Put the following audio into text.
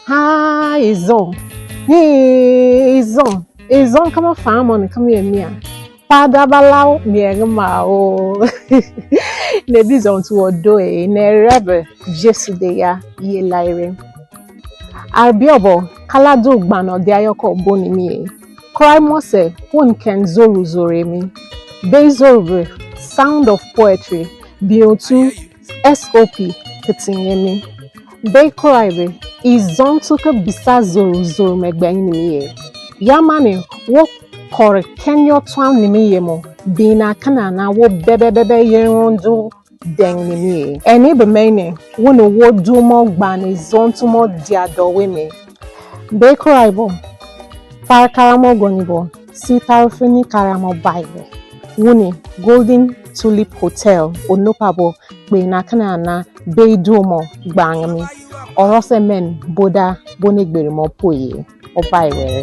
Hi, IZON. Hey, IZON. IZON, come on, farm come here, Mia. Pada balau, Mia, Mao. Nebi zon to odoe, ne rebe, Jesude ya, ye laire. Arbiobo, kalado gbano diayoko boni mie. Cry mose, one can zoru zoremi. Bezorbe, sound of poetry. BO2, SOP, kitinyemi. Be cry IZON tuka bisa zoru zoru megbaini miye. Yamane, wo kore kenyo twan ni miye mo. Bina kanana wo bebe yerondu deng ni miye. Eni be mene, wono wo dumo gbani IZON tumo diado weme. Be cry par karamo gonibo, si tarfini karamo baibe. Wuni Golden Tulip Hotel, Onopabo, Bina kanana, be dumo gbangami. Orose men boda bonigbere mo poye o baiwe.